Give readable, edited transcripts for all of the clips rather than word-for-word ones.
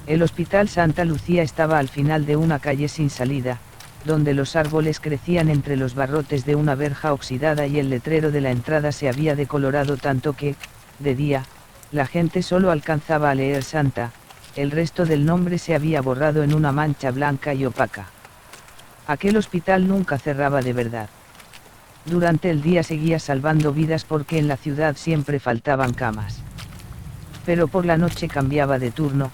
El Hospital Santa Lucía estaba al final de una calle sin salida, donde los árboles crecían entre los barrotes de una verja oxidada y el letrero de la entrada se había decolorado tanto que, de día, la gente solo alcanzaba a leer Santa, el resto del nombre se había borrado en una mancha blanca y opaca. Aquel hospital nunca cerraba de verdad. Durante el día seguía salvando vidas porque en la ciudad siempre faltaban camas. Pero por la noche cambiaba de turno,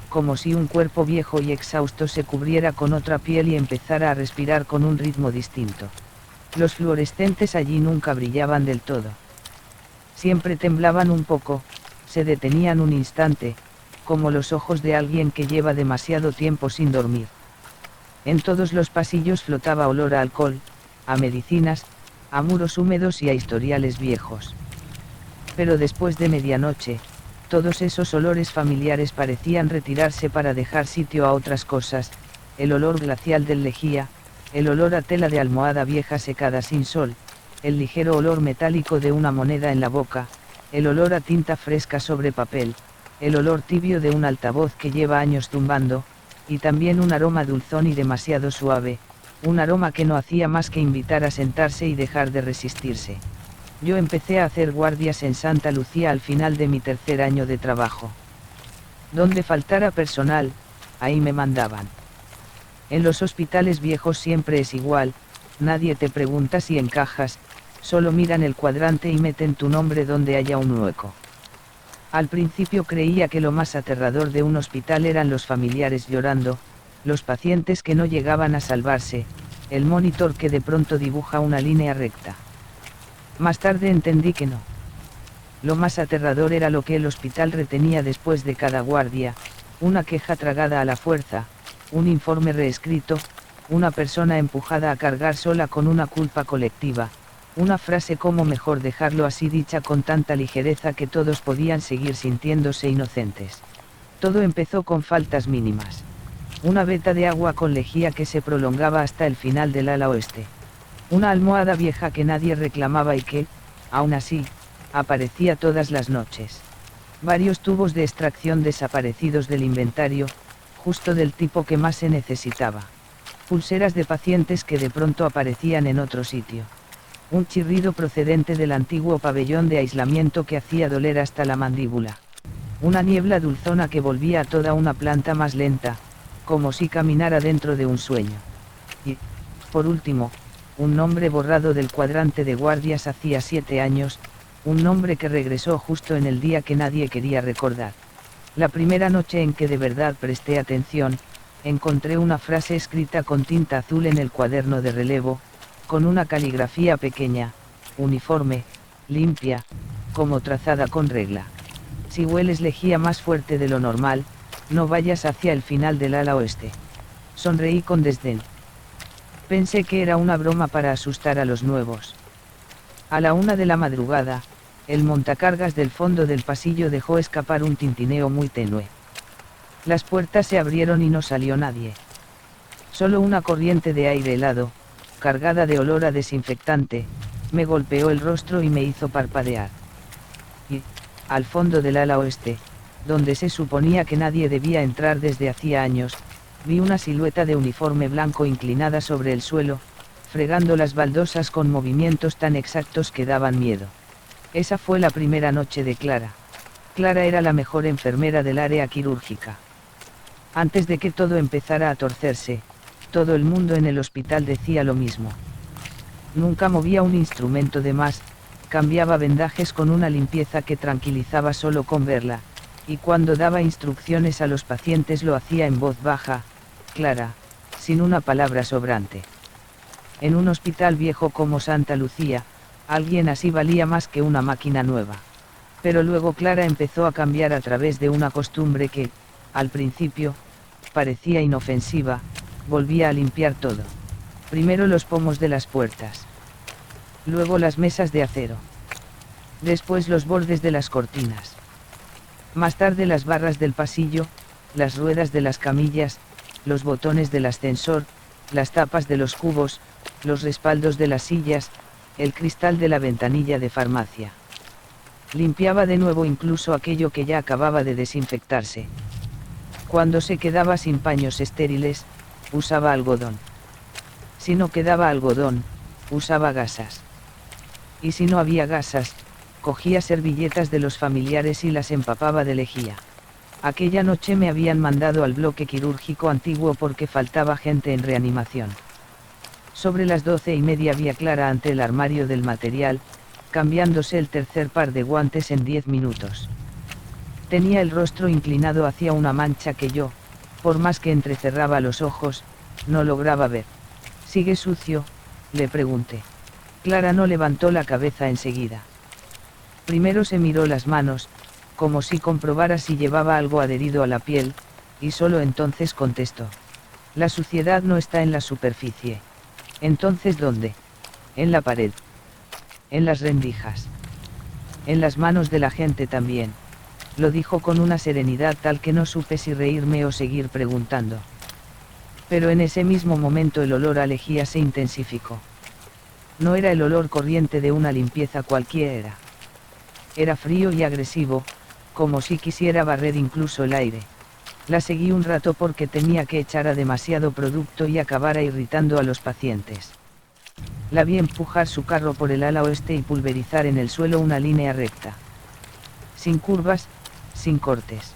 como si un cuerpo viejo y exhausto se cubriera con otra piel y empezara a respirar con un ritmo distinto. Los fluorescentes allí nunca brillaban del todo. Siempre temblaban un poco, se detenían un instante, como los ojos de alguien que lleva demasiado tiempo sin dormir. En todos los pasillos flotaba olor a alcohol, a medicinas, a muros húmedos y a historiales viejos. Pero después de medianoche, todos esos olores familiares parecían retirarse para dejar sitio a otras cosas, el olor glacial del lejía, el olor a tela de almohada vieja secada sin sol, el ligero olor metálico de una moneda en la boca, el olor a tinta fresca sobre papel, el olor tibio de un altavoz que lleva años tumbando, y también un aroma dulzón y demasiado suave, un aroma que no hacía más que invitar a sentarse y dejar de resistirse. Yo empecé a hacer guardias en Santa Lucía al final de mi tercer año de trabajo. Donde faltara personal, ahí me mandaban. En los hospitales viejos siempre es igual, nadie te pregunta si encajas, solo miran el cuadrante y meten tu nombre donde haya un hueco. Al principio creía que lo más aterrador de un hospital eran los familiares llorando, los pacientes que no llegaban a salvarse, el monitor que de pronto dibuja una línea recta. Más tarde entendí que no. Lo más aterrador era lo que el hospital retenía después de cada guardia, una queja tragada a la fuerza, un informe reescrito, una persona empujada a cargar sola con una culpa colectiva, una frase como mejor dejarlo así dicha con tanta ligereza que todos podían seguir sintiéndose inocentes. Todo empezó con faltas mínimas. Una veta de agua con lejía que se prolongaba hasta el final del ala oeste. Una almohada vieja que nadie reclamaba y que, aún así, aparecía todas las noches. Varios tubos de extracción desaparecidos del inventario, justo del tipo que más se necesitaba. Pulseras de pacientes que de pronto aparecían en otro sitio. Un chirrido procedente del antiguo pabellón de aislamiento que hacía doler hasta la mandíbula. Una niebla dulzona que volvía a toda una planta más lenta, como si caminara dentro de un sueño. Y, por último, un nombre borrado del cuadrante de guardias hacía 7 años, un nombre que regresó justo en el día que nadie quería recordar. La primera noche en que de verdad presté atención, encontré una frase escrita con tinta azul en el cuaderno de relevo, con una caligrafía pequeña, uniforme, limpia, como trazada con regla. Si hueles lejía más fuerte de lo normal, no vayas hacia el final del ala oeste. Sonreí con desdén. Pensé que era una broma para asustar a los nuevos. A la 1 de la madrugada, el montacargas del fondo del pasillo dejó escapar un tintineo muy tenue. Las puertas se abrieron y no salió nadie. Solo una corriente de aire helado, cargada de olor a desinfectante, me golpeó el rostro y me hizo parpadear. Y, al fondo del ala oeste, donde se suponía que nadie debía entrar desde hacía años, vi una silueta de uniforme blanco inclinada sobre el suelo, fregando las baldosas con movimientos tan exactos que daban miedo. Esa fue la primera noche de Clara. Clara era la mejor enfermera del área quirúrgica. Antes de que todo empezara a torcerse, todo el mundo en el hospital decía lo mismo. Nunca movía un instrumento de más, cambiaba vendajes con una limpieza que tranquilizaba solo con verla, y cuando daba instrucciones a los pacientes lo hacía en voz baja, clara, sin una palabra sobrante. En un hospital viejo como Santa Lucía, alguien así valía más que una máquina nueva. Pero luego Clara empezó a cambiar a través de una costumbre que, al principio, parecía inofensiva, volvía a limpiar todo. Primero los pomos de las puertas. Luego las mesas de acero. Después los bordes de las cortinas. Más tarde las barras del pasillo, las ruedas de las camillas, los botones del ascensor, las tapas de los cubos, los respaldos de las sillas, el cristal de la ventanilla de farmacia. Limpiaba de nuevo incluso aquello que ya acababa de desinfectarse. Cuando se quedaba sin paños estériles, usaba algodón. Si no quedaba algodón, usaba gasas. Y si no había gasas, cogía servilletas de los familiares y las empapaba de lejía. Aquella noche me habían mandado al bloque quirúrgico antiguo porque faltaba gente en reanimación. Sobre las 12:30 vi a Clara ante el armario del material, cambiándose el tercer par de guantes en 10 minutos. Tenía el rostro inclinado hacia una mancha que yo, por más que entrecerraba los ojos, no lograba ver. ¿Sigue sucio?, le pregunté. Clara no levantó la cabeza enseguida. Primero se miró las manos, como si comprobara si llevaba algo adherido a la piel, y solo entonces contestó. La suciedad no está en la superficie. ¿Entonces dónde? En la pared. En las rendijas. En las manos de la gente también. Lo dijo con una serenidad tal que no supe si reírme o seguir preguntando. Pero en ese mismo momento el olor a lejía se intensificó. No era el olor corriente de una limpieza cualquiera. Era frío y agresivo, como si quisiera barrer incluso el aire. La seguí un rato porque temía que echara demasiado producto y acabara irritando a los pacientes. La vi empujar su carro por el ala oeste y pulverizar en el suelo una línea recta. Sin curvas, sin cortes.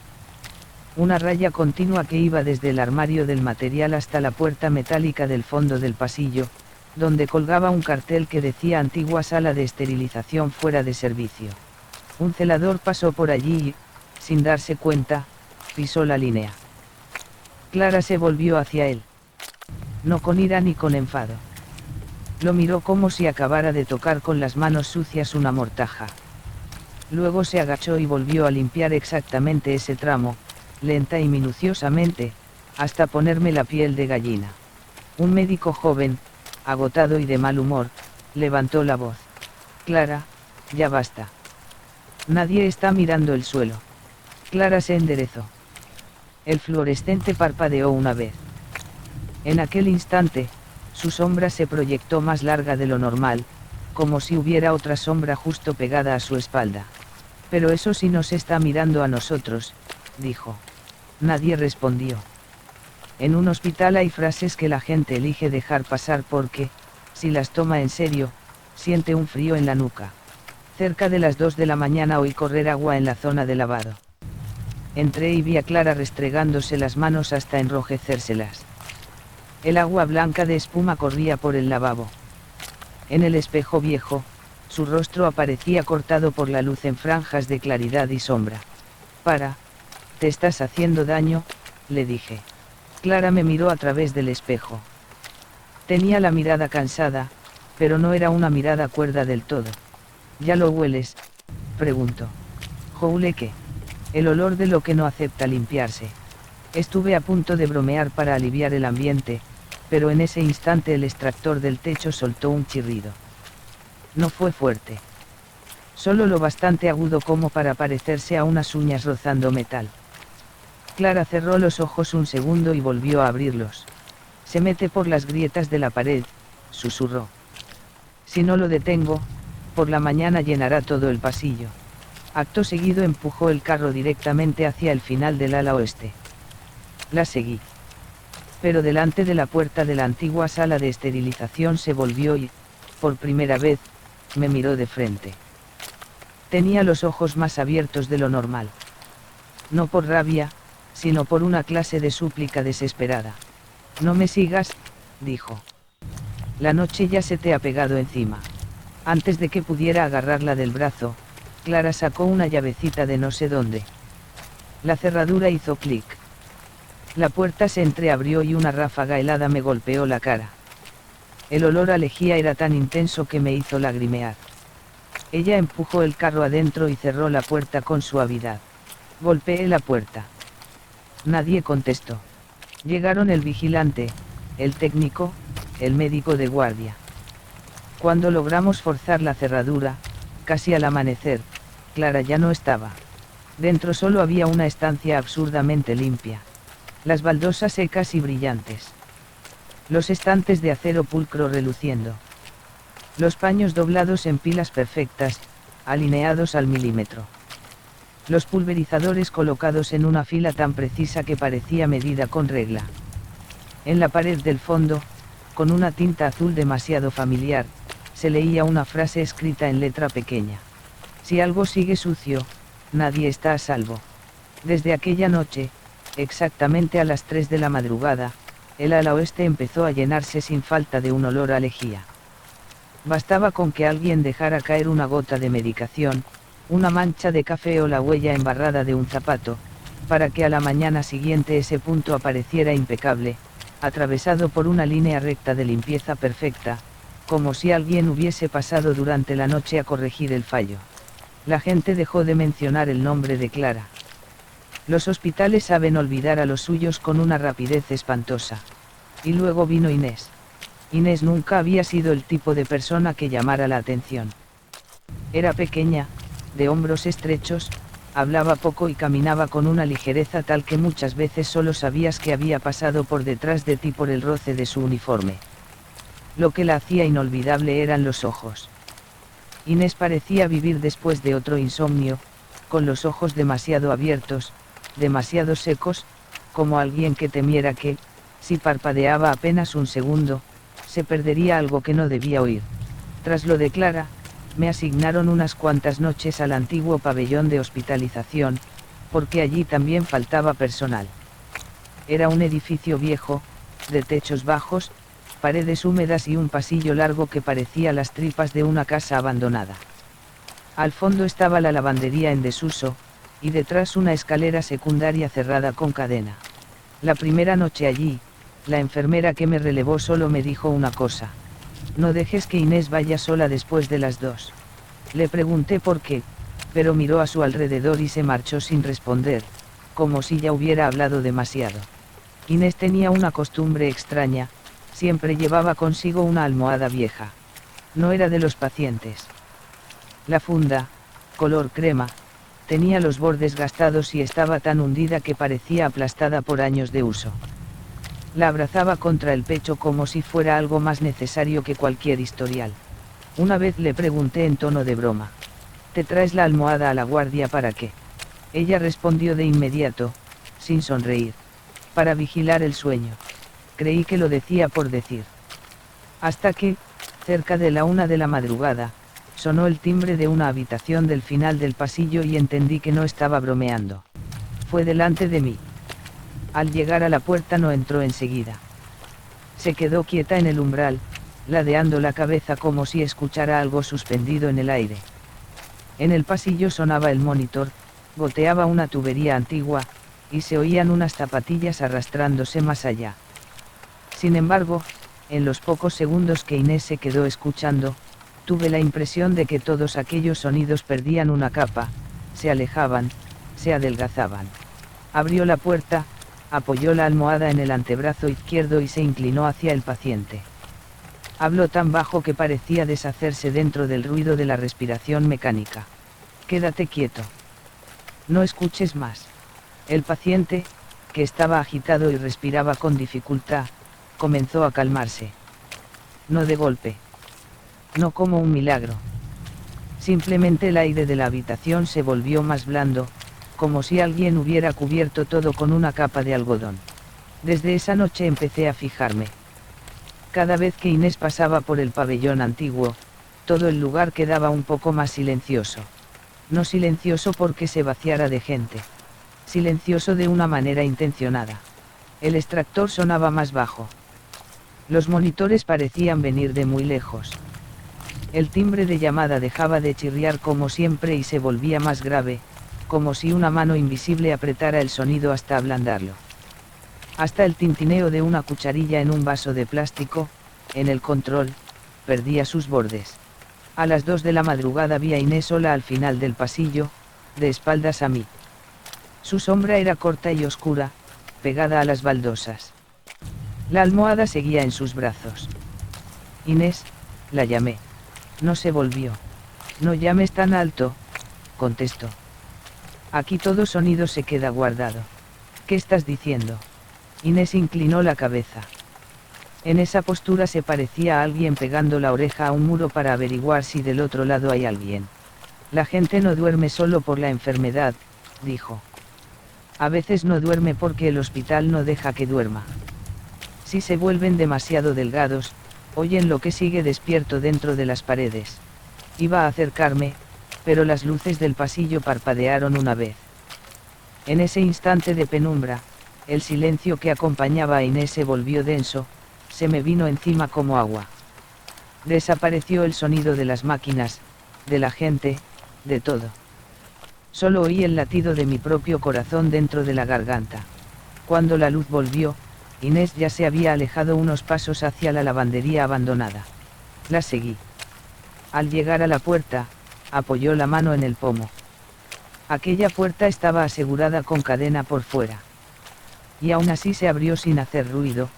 Una raya continua que iba desde el armario del material hasta la puerta metálica del fondo del pasillo, donde colgaba un cartel que decía antigua sala de esterilización fuera de servicio. Un celador pasó por allí y, sin darse cuenta, pisó la línea. Clara se volvió hacia él. No con ira ni con enfado. Lo miró como si acabara de tocar con las manos sucias una mortaja. Luego se agachó y volvió a limpiar exactamente ese tramo, lenta y minuciosamente, hasta ponerme la piel de gallina. Un médico joven, agotado y de mal humor, levantó la voz. Clara, ya basta. Nadie está mirando el suelo. Clara se enderezó. El fluorescente parpadeó una vez. En aquel instante, su sombra se proyectó más larga de lo normal, como si hubiera otra sombra justo pegada a su espalda. Pero eso sí nos está mirando a nosotros, dijo. Nadie respondió. En un hospital hay frases que la gente elige dejar pasar porque, si las toma en serio, siente un frío en la nuca. Cerca de las 2 de la mañana oí correr agua en la zona de lavado. Entré y vi a Clara restregándose las manos hasta enrojecérselas. El agua blanca de espuma corría por el lavabo. En el espejo viejo, su rostro aparecía cortado por la luz en franjas de claridad y sombra. Te estás haciendo daño, le dije. Clara me miró a través del espejo. Tenía la mirada cansada, pero no era una mirada cuerda del todo. ¿Ya lo hueles?, preguntó. ¿Joule qué? El olor de lo que no acepta limpiarse. Estuve a punto de bromear para aliviar el ambiente, pero en ese instante el extractor del techo soltó un chirrido. No fue fuerte. Solo lo bastante agudo como para parecerse a unas uñas rozando metal. Clara cerró los ojos un segundo y volvió a abrirlos. Se mete por las grietas de la pared, susurró. Si no lo detengo, por la mañana llenará todo el pasillo. Acto seguido empujó el carro directamente hacia el final del ala oeste. La seguí. Pero delante de la puerta de la antigua sala de esterilización se volvió y, por primera vez, me miró de frente. Tenía los ojos más abiertos de lo normal. No por rabia, sino por una clase de súplica desesperada. No me sigas, dijo. La noche ya se te ha pegado encima. Antes de que pudiera agarrarla del brazo, Clara sacó una llavecita de no sé dónde. La cerradura hizo clic. La puerta se entreabrió y una ráfaga helada me golpeó la cara. El olor a lejía era tan intenso que me hizo lagrimear. Ella empujó el carro adentro y cerró la puerta con suavidad. Golpeé la puerta. Nadie contestó. Llegaron el vigilante, el técnico, el médico de guardia. Cuando logramos forzar la cerradura, casi al amanecer, Clara ya no estaba. Dentro solo había una estancia absurdamente limpia. Las baldosas secas y brillantes. Los estantes de acero pulcro reluciendo. Los paños doblados en pilas perfectas, alineados al milímetro. los pulverizadores colocados en una fila tan precisa que parecía medida con regla. En la pared del fondo, con una tinta azul demasiado familiar, se leía una frase escrita en letra pequeña. Si algo sigue sucio, nadie está a salvo. Desde aquella noche, exactamente a las 3 de la madrugada, el ala oeste empezó a llenarse sin falta de un olor a lejía. Bastaba con que alguien dejara caer una gota de medicación, una mancha de café o la huella embarrada de un zapato, para que a la mañana siguiente ese punto apareciera impecable, atravesado por una línea recta de limpieza perfecta, como si alguien hubiese pasado durante la noche a corregir el fallo. La gente dejó de mencionar el nombre de Clara. Los hospitales saben olvidar a los suyos con una rapidez espantosa. Y luego vino Inés. Inés nunca había sido el tipo de persona que llamara la atención. Era pequeña, de hombros estrechos, hablaba poco y caminaba con una ligereza tal que muchas veces solo sabías que había pasado por detrás de ti por el roce de su uniforme. Lo que la hacía inolvidable eran los ojos. Inés parecía vivir después de otro insomnio, con los ojos demasiado abiertos, demasiado secos, como alguien que temiera que, si parpadeaba apenas un segundo, se perdería algo que no debía oír. Tras lo de Clara, me asignaron unas cuantas noches al antiguo pabellón de hospitalización, porque allí también faltaba personal. Era un edificio viejo, de techos bajos, paredes húmedas y un pasillo largo que parecía las tripas de una casa abandonada. Al fondo estaba la lavandería en desuso, y detrás una escalera secundaria cerrada con cadena. La primera noche allí, la enfermera que me relevó solo me dijo una cosa: no dejes que Inés vaya sola después de las 2. Le pregunté por qué, pero miró a su alrededor y se marchó sin responder, como si ya hubiera hablado demasiado. Inés tenía una costumbre extraña, siempre llevaba consigo una almohada vieja. No era de los pacientes. La funda, color crema, tenía los bordes gastados y estaba tan hundida que parecía aplastada por años de uso. La abrazaba contra el pecho como si fuera algo más necesario que cualquier historial. Una vez le pregunté en tono de broma: ¿te traes la almohada a la guardia para qué? Ella respondió de inmediato, sin sonreír: para vigilar el sueño. Creí que lo decía por decir. Hasta que, cerca de la 1 de la madrugada, sonó el timbre de una habitación del final del pasillo y entendí que no estaba bromeando. Fue delante de mí. Al llegar a la puerta no entró enseguida. Se quedó quieta en el umbral, ladeando la cabeza como si escuchara algo suspendido en el aire. En el pasillo sonaba el monitor, goteaba una tubería antigua, y se oían unas zapatillas arrastrándose más allá. Sin embargo, en los pocos segundos que Inés se quedó escuchando, tuve la impresión de que todos aquellos sonidos perdían una capa, se alejaban, se adelgazaban. Abrió la puerta, apoyó la almohada en el antebrazo izquierdo y se inclinó hacia el paciente. Habló tan bajo que parecía deshacerse dentro del ruido de la respiración mecánica. Quédate quieto. No escuches más. El paciente, que estaba agitado y respiraba con dificultad, comenzó a calmarse. No de golpe. No como un milagro. Simplemente el aire de la habitación se volvió más blando, como si alguien hubiera cubierto todo con una capa de algodón. Desde esa noche empecé a fijarme. Cada vez que Inés pasaba por el pabellón antiguo, todo el lugar quedaba un poco más silencioso. No silencioso porque se vaciara de gente. Silencioso de una manera intencionada. El extractor sonaba más bajo. Los monitores parecían venir de muy lejos. El timbre de llamada dejaba de chirriar como siempre y se volvía más grave, como si una mano invisible apretara el sonido hasta ablandarlo. Hasta el tintineo de una cucharilla en un vaso de plástico, en el control, perdía sus bordes. A las 2 de la madrugada vi a Inés sola al final del pasillo, de espaldas a mí. Su sombra era corta y oscura, pegada a las baldosas. La almohada seguía en sus brazos. Inés, la llamé. No se volvió. No llames tan alto, contestó. Aquí todo sonido se queda guardado. ¿Qué estás diciendo? Inés inclinó la cabeza. En esa postura se parecía a alguien pegando la oreja a un muro para averiguar si del otro lado hay alguien. La gente no duerme solo por la enfermedad, dijo. A veces no duerme porque el hospital no deja que duerma. Si se vuelven demasiado delgados, oyen lo que sigue despierto dentro de las paredes. Iba a acercarme, pero las luces del pasillo parpadearon una vez. En ese instante de penumbra, el silencio que acompañaba a Inés se volvió denso, se me vino encima como agua. Desapareció el sonido de las máquinas, de la gente, de todo. Solo oí el latido de mi propio corazón dentro de la garganta. Cuando la luz volvió, Inés ya se había alejado unos pasos hacia la lavandería abandonada. La seguí. Al llegar a la puerta, apoyó la mano en el pomo. Aquella puerta estaba asegurada con cadena por fuera. Y aún así se abrió sin hacer ruido,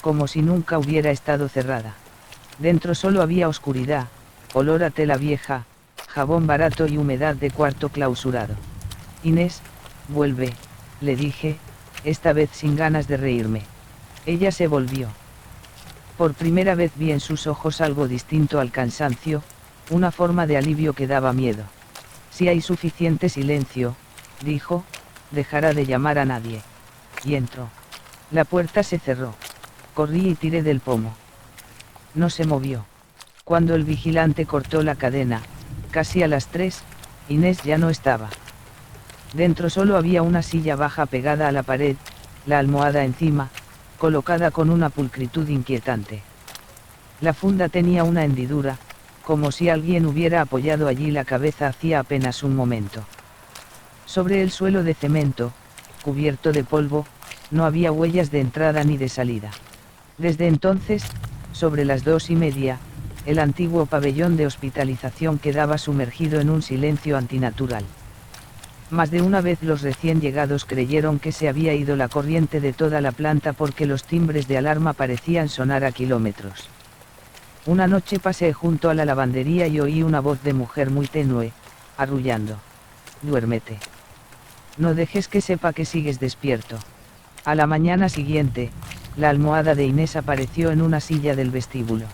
como si nunca hubiera estado cerrada. Dentro solo había oscuridad, olor a tela vieja, jabón barato y humedad de cuarto clausurado. Inés, vuelve, le dije, esta vez sin ganas de reírme. Ella se volvió. Por primera vez vi en sus ojos algo distinto al cansancio, una forma de alivio que daba miedo. Si hay suficiente silencio, dijo, dejará de llamar a nadie. Y entró. La puerta se cerró. Corrí y tiré del pomo. No se movió. Cuando el vigilante cortó la cadena, casi a las 3, Inés ya no estaba. Dentro solo había una silla baja pegada a la pared, la almohada encima, colocada con una pulcritud inquietante. La funda tenía una hendidura, como si alguien hubiera apoyado allí la cabeza hacía apenas un momento. Sobre el suelo de cemento, cubierto de polvo, no había huellas de entrada ni de salida. Desde entonces, sobre las 2:30, el antiguo pabellón de hospitalización quedaba sumergido en un silencio antinatural. Más de una vez los recién llegados creyeron que se había ido la corriente de toda la planta porque los timbres de alarma parecían sonar a kilómetros. Una noche pasé junto a la lavandería y oí una voz de mujer muy tenue, arrullando. Duérmete. No dejes que sepa que sigues despierto. A la mañana siguiente, la almohada de Inés apareció en una silla del vestíbulo.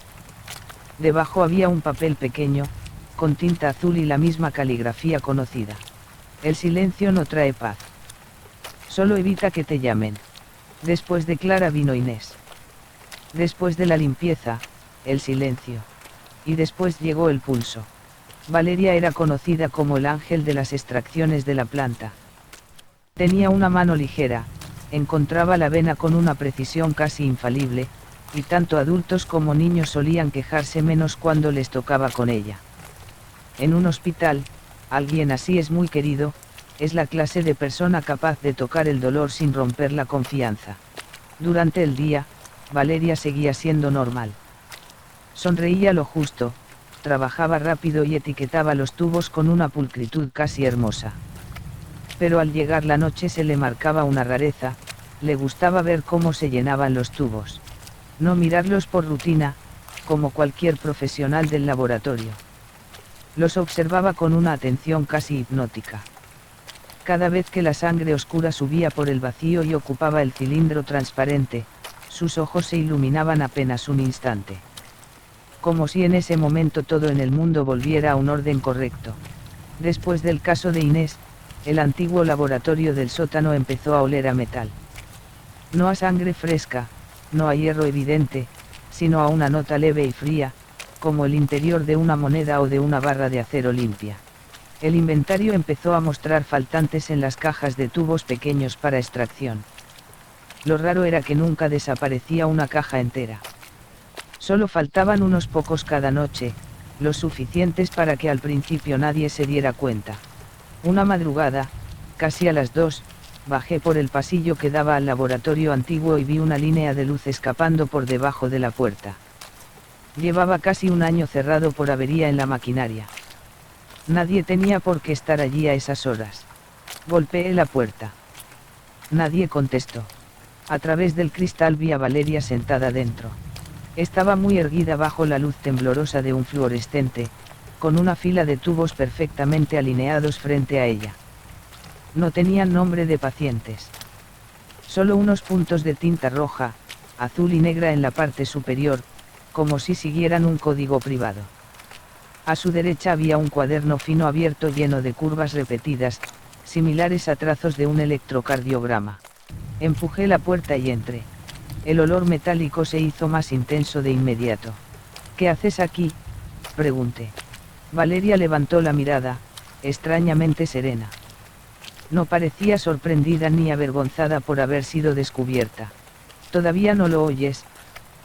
Debajo había un papel pequeño, con tinta azul y la misma caligrafía conocida. El silencio no trae paz. Solo evita que te llamen. Después de Clara vino Inés. Después de la limpieza, el silencio. Y después llegó el pulso. Valeria era conocida como el ángel de las extracciones de la planta. Tenía una mano ligera, encontraba la vena con una precisión casi infalible, y tanto adultos como niños solían quejarse menos cuando les tocaba con ella. En un hospital, alguien así es muy querido, es la clase de persona capaz de tocar el dolor sin romper la confianza. Durante el día, Valeria seguía siendo normal. Sonreía lo justo, trabajaba rápido y etiquetaba los tubos con una pulcritud casi hermosa. Pero al llegar la noche se le marcaba una rareza, le gustaba ver cómo se llenaban los tubos. No mirarlos por rutina, como cualquier profesional del laboratorio. Los observaba con una atención casi hipnótica. Cada vez que la sangre oscura subía por el vacío y ocupaba el cilindro transparente, sus ojos se iluminaban apenas un instante. Como si en ese momento todo en el mundo volviera a un orden correcto. Después del caso de Inés, el antiguo laboratorio del sótano empezó a oler a metal. No a sangre fresca, no a hierro evidente, sino a una nota leve y fría, como el interior de una moneda o de una barra de acero limpia. El inventario empezó a mostrar faltantes en las cajas de tubos pequeños para extracción. Lo raro era que nunca desaparecía una caja entera. Solo faltaban unos pocos cada noche, los suficientes para que al principio nadie se diera cuenta. Una madrugada, casi a las 2, bajé por el pasillo que daba al laboratorio antiguo y vi una línea de luz escapando por debajo de la puerta. Llevaba casi un año cerrado por avería en la maquinaria. Nadie tenía por qué estar allí a esas horas. Golpeé la puerta. Nadie contestó. A través del cristal vi a Valeria sentada dentro. Estaba muy erguida bajo la luz temblorosa de un fluorescente, con una fila de tubos perfectamente alineados frente a ella. No tenían nombre de pacientes. Solo unos puntos de tinta roja, azul y negra en la parte superior, como si siguieran un código privado. A su derecha había un cuaderno fino abierto lleno de curvas repetidas, similares a trazos de un electrocardiograma. Empujé la puerta y entré. El olor metálico se hizo más intenso de inmediato. ¿Qué haces aquí?, pregunté. Valeria levantó la mirada, extrañamente serena. No parecía sorprendida ni avergonzada por haber sido descubierta. ¿Todavía no lo oyes?,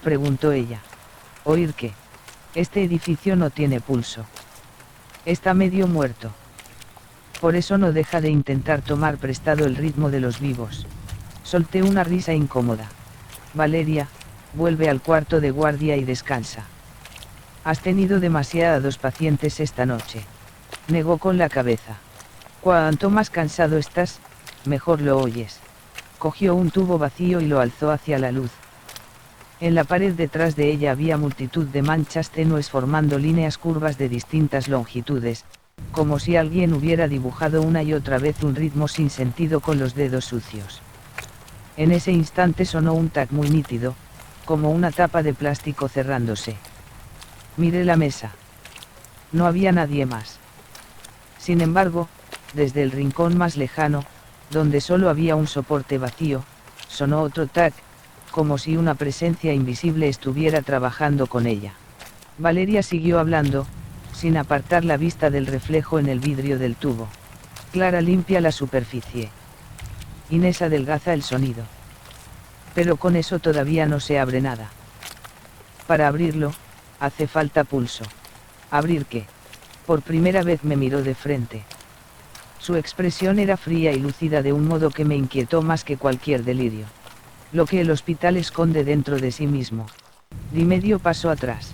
preguntó ella. ¿Oír qué? Este edificio no tiene pulso. Está medio muerto. Por eso no deja de intentar tomar prestado el ritmo de los vivos. Solté una risa incómoda. Valeria, vuelve al cuarto de guardia y descansa. Has tenido demasiados pacientes esta noche. Negó con la cabeza. Cuanto más cansado estás, mejor lo oyes. Cogió un tubo vacío y lo alzó hacia la luz. En la pared detrás de ella había multitud de manchas tenues formando líneas curvas de distintas longitudes, como si alguien hubiera dibujado una y otra vez un ritmo sin sentido con los dedos sucios. En ese instante sonó un tac muy nítido, como una tapa de plástico cerrándose. Miré la mesa. No había nadie más. Sin embargo, desde el rincón más lejano, donde solo había un soporte vacío, sonó otro tac, como si una presencia invisible estuviera trabajando con ella. Valeria siguió hablando, sin apartar la vista del reflejo en el vidrio del tubo. Clara limpia la superficie. Inés adelgaza el sonido. Pero con eso todavía no se abre nada. Para abrirlo, hace falta pulso. ¿Abrir qué? Por primera vez me miró de frente. Su expresión era fría y lúcida de un modo que me inquietó más que cualquier delirio. Lo que el hospital esconde dentro de sí mismo. Di medio paso atrás.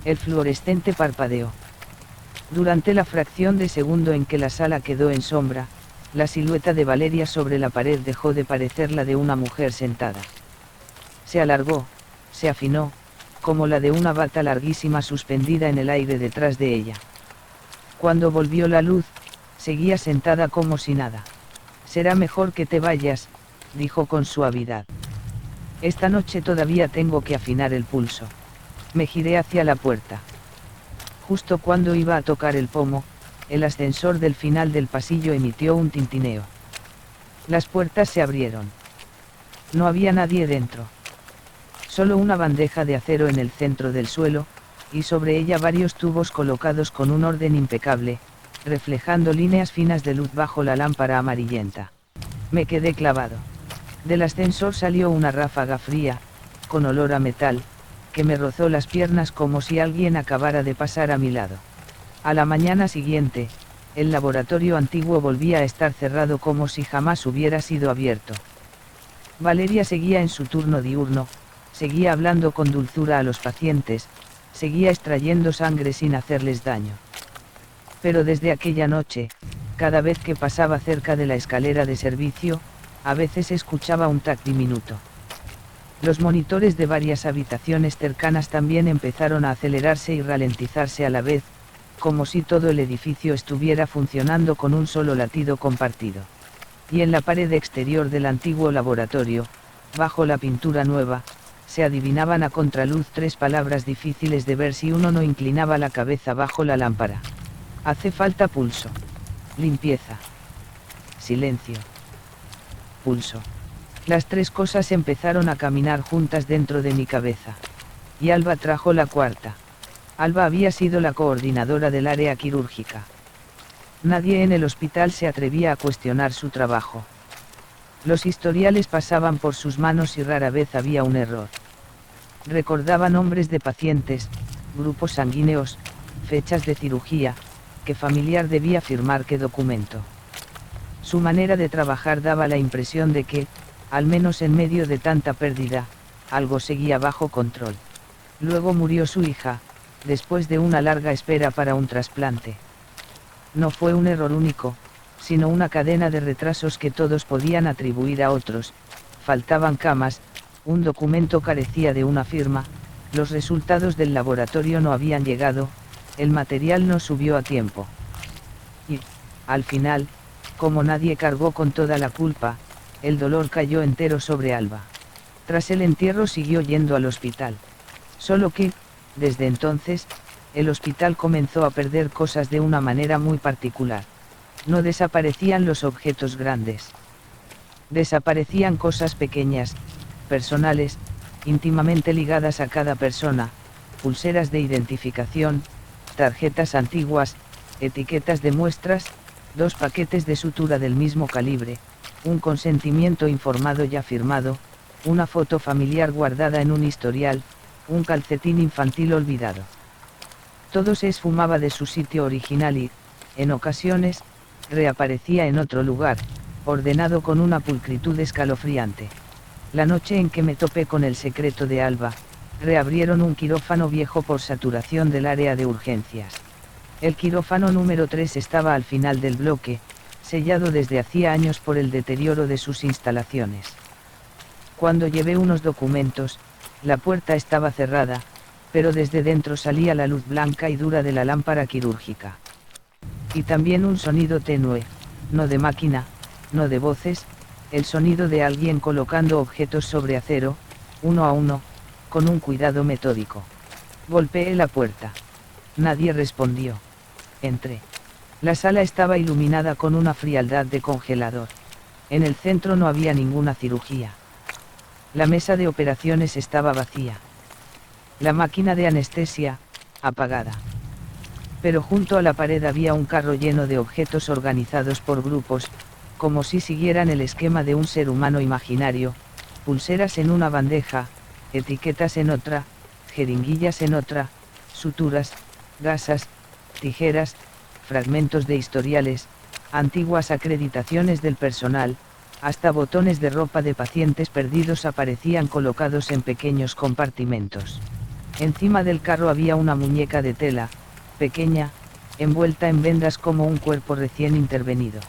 El fluorescente parpadeó. Durante la fracción de segundo en que la sala quedó en sombra, la silueta de Valeria sobre la pared dejó de parecer la de una mujer sentada. Se alargó, se afinó, como la de una bata larguísima suspendida en el aire detrás de ella. Cuando volvió la luz, seguía sentada como si nada. Será mejor que te vayas, dijo con suavidad. Esta noche todavía tengo que afinar el pulso. Me giré hacia la puerta. Justo cuando iba a tocar el pomo, el ascensor del final del pasillo emitió un tintineo. Las puertas se abrieron. No había nadie dentro. Solo una bandeja de acero en el centro del suelo, y sobre ella varios tubos colocados con un orden impecable, reflejando líneas finas de luz bajo la lámpara amarillenta. Me quedé clavado. Del ascensor salió una ráfaga fría, con olor a metal, que me rozó las piernas como si alguien acabara de pasar a mi lado. A la mañana siguiente, el laboratorio antiguo volvía a estar cerrado como si jamás hubiera sido abierto. Valeria seguía en su turno diurno, seguía hablando con dulzura a los pacientes, seguía extrayendo sangre sin hacerles daño. Pero desde aquella noche, cada vez que pasaba cerca de la escalera de servicio, a veces escuchaba un tac diminuto. Los monitores de varias habitaciones cercanas también empezaron a acelerarse y ralentizarse a la vez, como si todo el edificio estuviera funcionando con un solo latido compartido. Y en la pared exterior del antiguo laboratorio, bajo la pintura nueva, se adivinaban a contraluz tres palabras difíciles de ver si uno no inclinaba la cabeza bajo la lámpara. Hace falta pulso. Limpieza. Silencio. Pulso. Las tres cosas empezaron a caminar juntas dentro de mi cabeza. Y Alba trajo la cuarta. Alba había sido la coordinadora del área quirúrgica. Nadie en el hospital se atrevía a cuestionar su trabajo. Los historiales pasaban por sus manos y rara vez había un error. Recordaba nombres de pacientes, grupos sanguíneos, fechas de cirugía, qué familiar debía firmar qué documento. Su manera de trabajar daba la impresión de que, al menos en medio de tanta pérdida, algo seguía bajo control. Luego murió su hija, después de una larga espera para un trasplante. No fue un error único, sino una cadena de retrasos que todos podían atribuir a otros. Faltaban camas, un documento carecía de una firma, los resultados del laboratorio no habían llegado, el material no subió a tiempo. Y, al final, como nadie cargó con toda la culpa, el dolor cayó entero sobre Alba. Tras el entierro siguió yendo al hospital. Solo que, desde entonces, el hospital comenzó a perder cosas de una manera muy particular. No desaparecían los objetos grandes. Desaparecían cosas pequeñas, personales, íntimamente ligadas a cada persona, pulseras de identificación, tarjetas antiguas, etiquetas de muestras, 2 paquetes de sutura del mismo calibre, un consentimiento informado ya firmado, una foto familiar guardada en un historial, un calcetín infantil olvidado. Todo se esfumaba de su sitio original y, en ocasiones, reaparecía en otro lugar, ordenado con una pulcritud escalofriante. La noche en que me topé con el secreto de Alba, reabrieron un quirófano viejo por saturación del área de urgencias. El quirófano número 3 estaba al final del bloque, sellado desde hacía años por el deterioro de sus instalaciones. Cuando llevé unos documentos, la puerta estaba cerrada, pero desde dentro salía la luz blanca y dura de la lámpara quirúrgica. Y también un sonido tenue, no de máquina, no de voces, el sonido de alguien colocando objetos sobre acero, uno a uno, con un cuidado metódico. Golpeé la puerta. Nadie respondió. Entré. La sala estaba iluminada con una frialdad de congelador. En el centro no había ninguna cirugía. La mesa de operaciones estaba vacía. La máquina de anestesia, apagada. Pero junto a la pared había un carro lleno de objetos organizados por grupos, como si siguieran el esquema de un ser humano imaginario, pulseras en una bandeja, etiquetas en otra, jeringuillas en otra, suturas, gasas, tijeras, fragmentos de historiales, antiguas acreditaciones del personal, hasta botones de ropa de pacientes perdidos aparecían colocados en pequeños compartimentos. Encima del carro había una muñeca de tela, pequeña, envuelta en vendas como un cuerpo recién intervenido.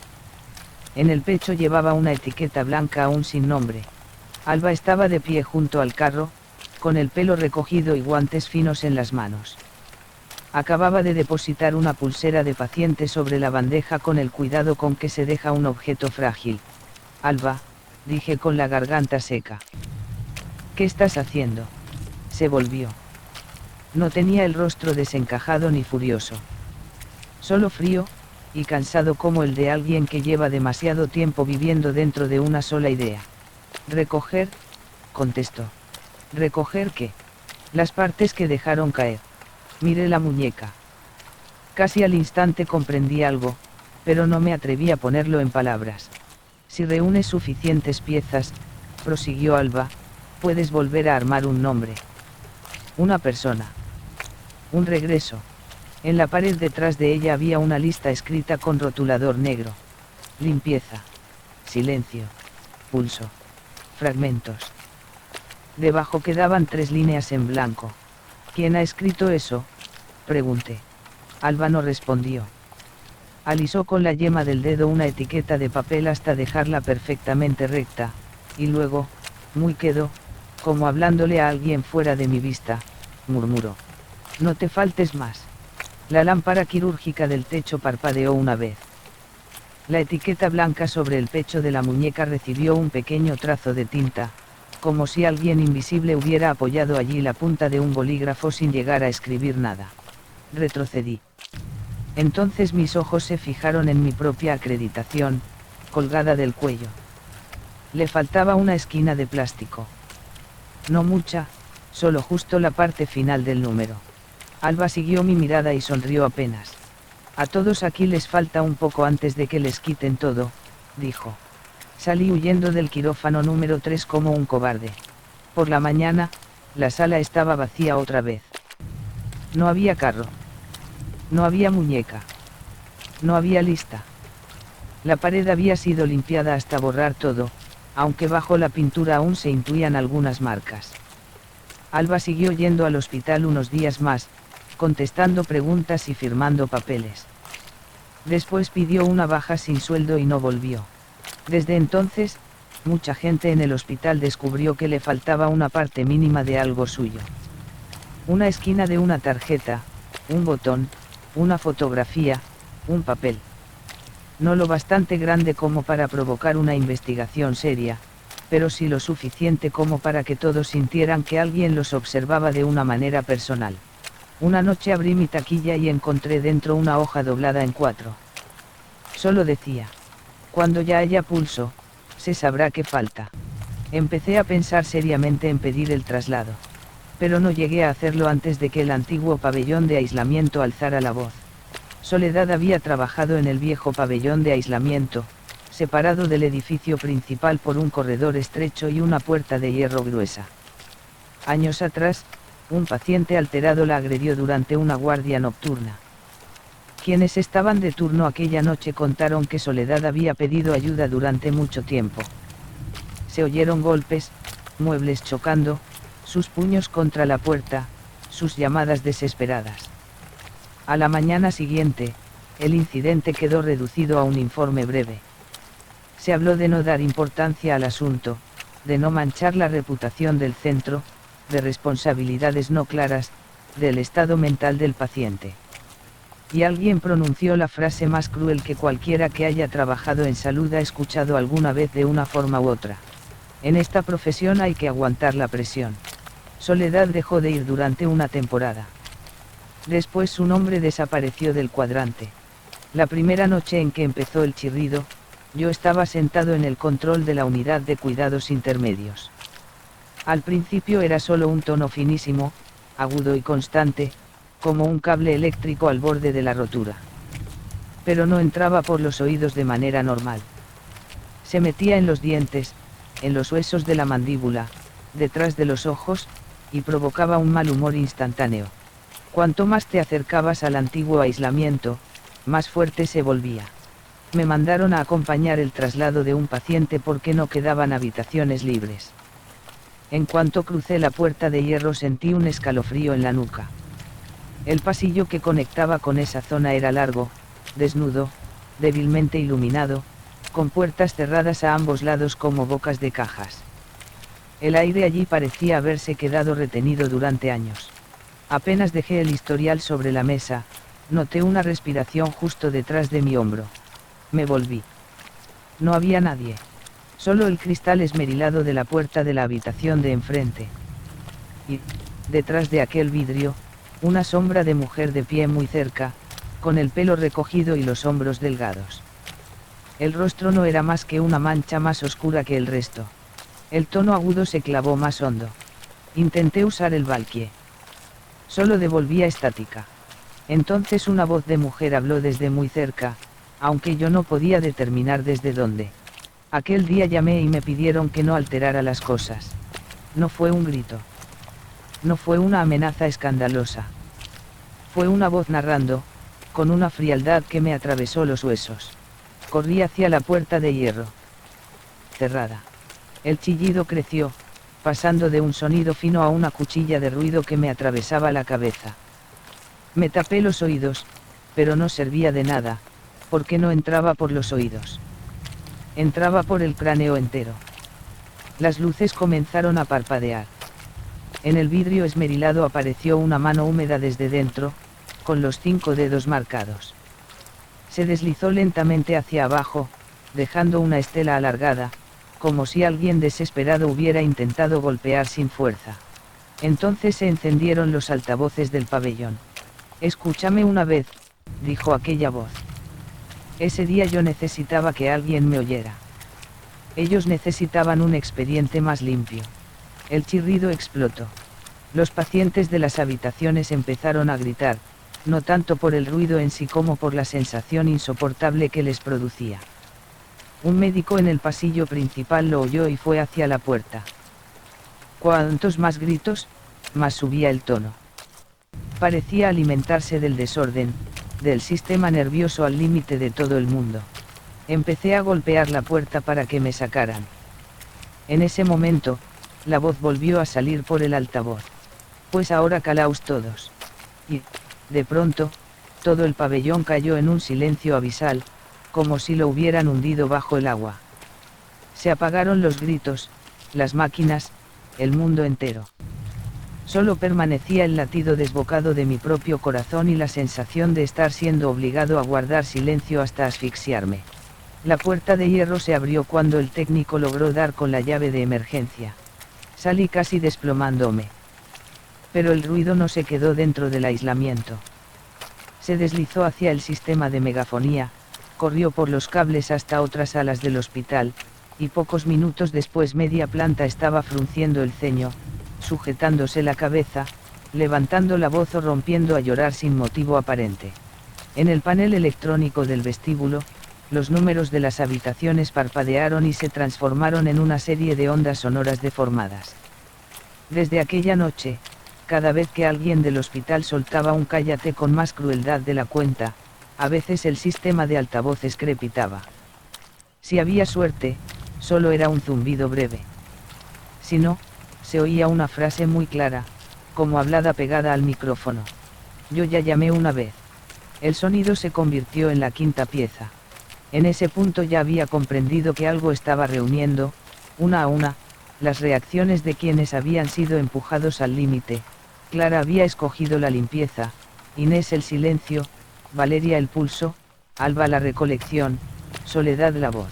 En el pecho llevaba una etiqueta blanca aún sin nombre. Alba estaba de pie junto al carro, con el pelo recogido y guantes finos en las manos. Acababa de depositar una pulsera de paciente sobre la bandeja con el cuidado con que se deja un objeto frágil. Alba, dije con la garganta seca. ¿Qué estás haciendo? Se volvió. No tenía el rostro desencajado ni furioso. Solo frío, y cansado como el de alguien que lleva demasiado tiempo viviendo dentro de una sola idea. Recoger, contestó. ¿Recoger qué? Las partes que dejaron caer. Miré la muñeca. Casi al instante comprendí algo, pero no me atreví a ponerlo en palabras. Si reúnes suficientes piezas, prosiguió Alba, puedes volver a armar un nombre. Una persona. Un regreso. En la pared detrás de ella había una lista escrita con rotulador negro. Limpieza. Silencio. Pulso. Fragmentos. Debajo quedaban 3 líneas en blanco. ¿Quién ha escrito eso? Pregunté. Alba no respondió. Alisó con la yema del dedo una etiqueta de papel hasta dejarla perfectamente recta, y luego, muy quedo, como hablándole a alguien fuera de mi vista, murmuró. No te faltes más. La lámpara quirúrgica del techo parpadeó una vez. La etiqueta blanca sobre el pecho de la muñeca recibió un pequeño trazo de tinta, como si alguien invisible hubiera apoyado allí la punta de un bolígrafo sin llegar a escribir nada. Retrocedí. Entonces mis ojos se fijaron en mi propia acreditación, colgada del cuello. Le faltaba una esquina de plástico. No mucha, solo justo la parte final del número. Alba siguió mi mirada y sonrió apenas. A todos aquí les falta un poco antes de que les quiten todo, dijo. Salí huyendo del quirófano número 3 como un cobarde. Por la mañana, la sala estaba vacía otra vez. No había carro. No había muñeca. No había lista. La pared había sido limpiada hasta borrar todo, aunque bajo la pintura aún se intuían algunas marcas. Alba siguió yendo al hospital unos días más, contestando preguntas y firmando papeles. Después pidió una baja sin sueldo y no volvió. Desde entonces, mucha gente en el hospital descubrió que le faltaba una parte mínima de algo suyo. Una esquina de una tarjeta, un botón, una fotografía, un papel. No lo bastante grande como para provocar una investigación seria, pero sí lo suficiente como para que todos sintieran que alguien los observaba de una manera personal. Una noche abrí mi taquilla y encontré dentro una hoja doblada en 4. Solo decía: cuando ya haya pulso, se sabrá qué falta. Empecé a pensar seriamente en pedir el traslado. Pero no llegué a hacerlo antes de que el antiguo pabellón de aislamiento alzara la voz. Soledad había trabajado en el viejo pabellón de aislamiento, separado del edificio principal por un corredor estrecho y una puerta de hierro gruesa. Años atrás, un paciente alterado la agredió durante una guardia nocturna. Quienes estaban de turno aquella noche contaron que Soledad había pedido ayuda durante mucho tiempo. Se oyeron golpes, muebles chocando, sus puños contra la puerta, sus llamadas desesperadas. A la mañana siguiente, el incidente quedó reducido a un informe breve. Se habló de no dar importancia al asunto, de no manchar la reputación del centro, de responsabilidades no claras, del estado mental del paciente. Y alguien pronunció la frase más cruel que cualquiera que haya trabajado en salud ha escuchado alguna vez de una forma u otra: en esta profesión hay que aguantar la presión. Soledad dejó de ir durante una temporada. Después su nombre desapareció del cuadrante. La primera noche en que empezó el chirrido, yo estaba sentado en el control de la unidad de cuidados intermedios. Al principio era solo un tono finísimo, agudo y constante, como un cable eléctrico al borde de la rotura. Pero no entraba por los oídos de manera normal. Se metía en los dientes, en los huesos de la mandíbula, detrás de los ojos, y provocaba un mal humor instantáneo. Cuanto más te acercabas al antiguo aislamiento, más fuerte se volvía. Me mandaron a acompañar el traslado de un paciente porque no quedaban habitaciones libres. En cuanto crucé la puerta de hierro sentí un escalofrío en la nuca. El pasillo que conectaba con esa zona era largo, desnudo, débilmente iluminado, con puertas cerradas a ambos lados como bocas de cajas. El aire allí parecía haberse quedado retenido durante años. Apenas dejé el historial sobre la mesa, noté una respiración justo detrás de mi hombro. Me volví. No había nadie. Solo el cristal esmerilado de la puerta de la habitación de enfrente. Y, detrás de aquel vidrio, una sombra de mujer de pie muy cerca, con el pelo recogido y los hombros delgados. El rostro no era más que una mancha más oscura que el resto. El tono agudo se clavó más hondo. Intenté usar el valquie. Solo devolvía estática. Entonces una voz de mujer habló desde muy cerca, aunque yo no podía determinar desde dónde. Aquel día llamé y me pidieron que no alterara las cosas. No fue un grito. No fue una amenaza escandalosa. Fue una voz narrando, con una frialdad que me atravesó los huesos. Corrí hacia la puerta de hierro. Cerrada. El chillido creció, pasando de un sonido fino a una cuchilla de ruido que me atravesaba la cabeza. Me tapé los oídos, pero no servía de nada, porque no entraba por los oídos. Entraba por el cráneo entero. Las luces comenzaron a parpadear. En el vidrio esmerilado apareció una mano húmeda desde dentro, con los 5 dedos marcados. Se deslizó lentamente hacia abajo, dejando una estela alargada, como si alguien desesperado hubiera intentado golpear sin fuerza. Entonces se encendieron los altavoces del pabellón. «Escúchame una vez», dijo aquella voz. Ese día yo necesitaba que alguien me oyera. Ellos necesitaban un expediente más limpio. El chirrido explotó. Los pacientes de las habitaciones empezaron a gritar, no tanto por el ruido en sí como por la sensación insoportable que les producía. Un médico en el pasillo principal lo oyó y fue hacia la puerta. Cuantos más gritos, más subía el tono. Parecía alimentarse del desorden, del sistema nervioso al límite de todo el mundo. Empecé a golpear la puerta para que me sacaran. En ese momento, la voz volvió a salir por el altavoz. «Pues ahora calaos todos». Y, de pronto, todo el pabellón cayó en un silencio abisal, como si lo hubieran hundido bajo el agua. Se apagaron los gritos, las máquinas, el mundo entero. Solo permanecía el latido desbocado de mi propio corazón y la sensación de estar siendo obligado a guardar silencio hasta asfixiarme. La puerta de hierro se abrió cuando el técnico logró dar con la llave de emergencia. Salí casi desplomándome. Pero el ruido no se quedó dentro del aislamiento. Se deslizó hacia el sistema de megafonía, corrió por los cables hasta otras salas del hospital, y pocos minutos después media planta estaba frunciendo el ceño, sujetándose la cabeza, levantando la voz o rompiendo a llorar sin motivo aparente. En el panel electrónico del vestíbulo, los números de las habitaciones parpadearon y se transformaron en una serie de ondas sonoras deformadas. Desde aquella noche, cada vez que alguien del hospital soltaba un cállate con más crueldad de la cuenta, a veces el sistema de altavoces crepitaba. Si había suerte, solo era un zumbido breve. Si no, se oía una frase muy clara, como hablada pegada al micrófono. Yo ya llamé una vez. El sonido se convirtió en la quinta pieza. En ese punto ya había comprendido que algo estaba reuniendo, una a una, las reacciones de quienes habían sido empujados al límite. Clara había escogido la limpieza, Inés el silencio, Valeria el pulso, Alba la recolección, Soledad la voz.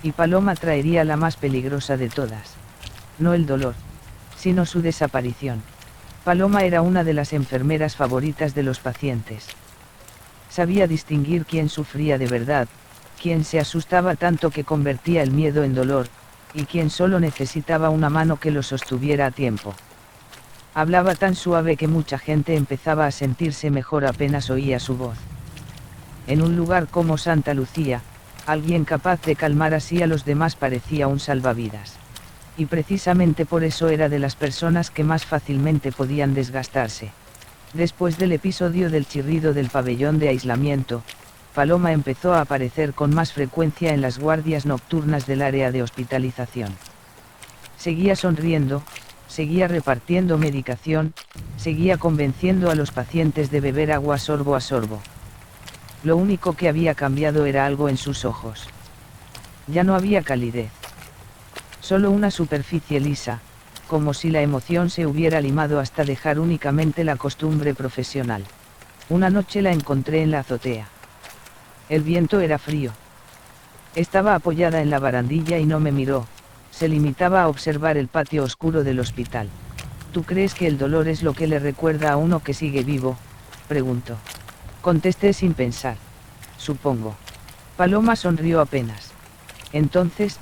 Y Paloma traería la más peligrosa de todas. No el dolor, sino su desaparición. Paloma era una de las enfermeras favoritas de los pacientes. Sabía distinguir quién sufría de verdad, quién se asustaba tanto que convertía el miedo en dolor, y quién solo necesitaba una mano que lo sostuviera a tiempo. Hablaba tan suave que mucha gente empezaba a sentirse mejor apenas oía su voz. En un lugar como Santa Lucía, alguien capaz de calmar así a los demás parecía un salvavidas. Y precisamente por eso era de las personas que más fácilmente podían desgastarse. Después del episodio del chirrido del pabellón de aislamiento, Paloma empezó a aparecer con más frecuencia en las guardias nocturnas del área de hospitalización. Seguía sonriendo, seguía repartiendo medicación, seguía convenciendo a los pacientes de beber agua sorbo a sorbo. Lo único que había cambiado era algo en sus ojos. Ya no había calidez. Solo una superficie lisa, como si la emoción se hubiera limado hasta dejar únicamente la costumbre profesional. Una noche la encontré en la azotea. El viento era frío. Estaba apoyada en la barandilla y no me miró, se limitaba a observar el patio oscuro del hospital. ¿Tú crees que el dolor es lo que le recuerda a uno que sigue vivo?, preguntó. Contesté sin pensar. Supongo. Paloma sonrió apenas. Entonces,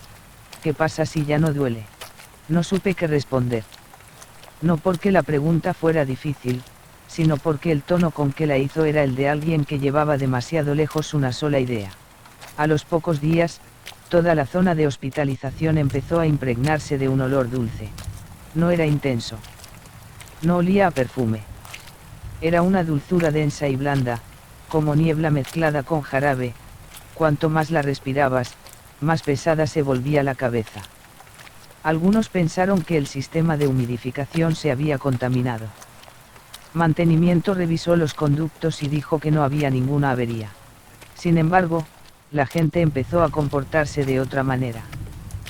¿qué pasa si ya no duele? No supe qué responder. No porque la pregunta fuera difícil, sino porque el tono con que la hizo era el de alguien que llevaba demasiado lejos una sola idea. A los pocos días, toda la zona de hospitalización empezó a impregnarse de un olor dulce. No era intenso. No olía a perfume. Era una dulzura densa y blanda, como niebla mezclada con jarabe. Cuanto más la respirabas, más pesada se volvía la cabeza. Algunos pensaron que el sistema de humidificación se había contaminado. Mantenimiento revisó los conductos y dijo que no había ninguna avería. Sin embargo, la gente empezó a comportarse de otra manera.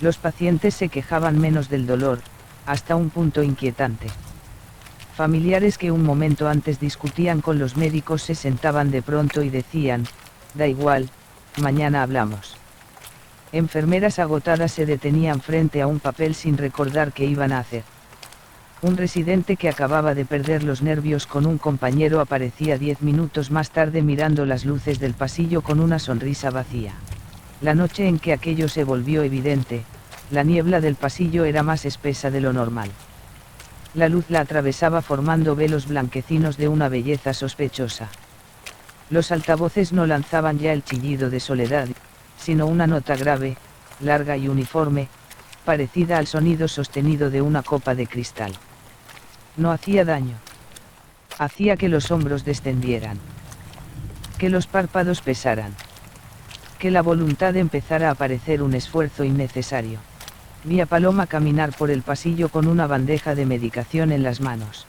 Los pacientes se quejaban menos del dolor, hasta un punto inquietante. Familiares que un momento antes discutían con los médicos se sentaban de pronto y decían, da igual, mañana hablamos. Enfermeras agotadas se detenían frente a un papel sin recordar qué iban a hacer. Un residente que acababa de perder los nervios con un compañero aparecía 10 minutos más tarde mirando las luces del pasillo con una sonrisa vacía. La noche en que aquello se volvió evidente, la niebla del pasillo era más espesa de lo normal. La luz la atravesaba formando velos blanquecinos de una belleza sospechosa. Los altavoces no lanzaban ya el chillido de Soledad, sino una nota grave, larga y uniforme, parecida al sonido sostenido de una copa de cristal. No hacía daño. Hacía que los hombros descendieran. Que los párpados pesaran. Que la voluntad empezara a parecer un esfuerzo innecesario. Vi a Paloma caminar por el pasillo con una bandeja de medicación en las manos.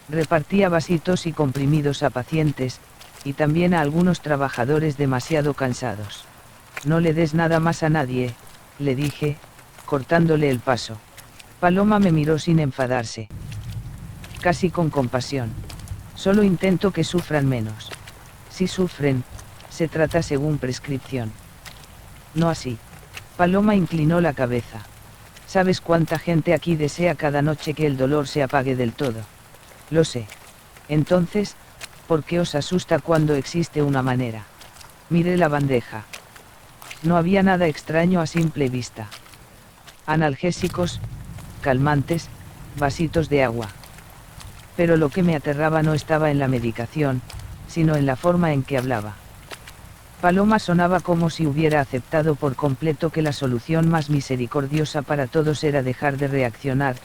Repartía vasitos y comprimidos a pacientes, y también a algunos trabajadores demasiado cansados. No le des nada más a nadie, le dije, cortándole el paso. Paloma me miró sin enfadarse. Casi con compasión. Solo intento que sufran menos. Si sufren, se trata según prescripción. No así. Paloma inclinó la cabeza. ¿Sabes cuánta gente aquí desea cada noche que el dolor se apague del todo? Lo sé. Entonces, ¿por qué os asusta cuando existe una manera? Miré la bandeja. No había nada extraño a simple vista. Analgésicos, calmantes, vasitos de agua. Pero lo que me aterraba no estaba en la medicación, sino en la forma en que hablaba. Paloma sonaba como si hubiera aceptado por completo que la solución más misericordiosa para todos era dejar de reaccionar,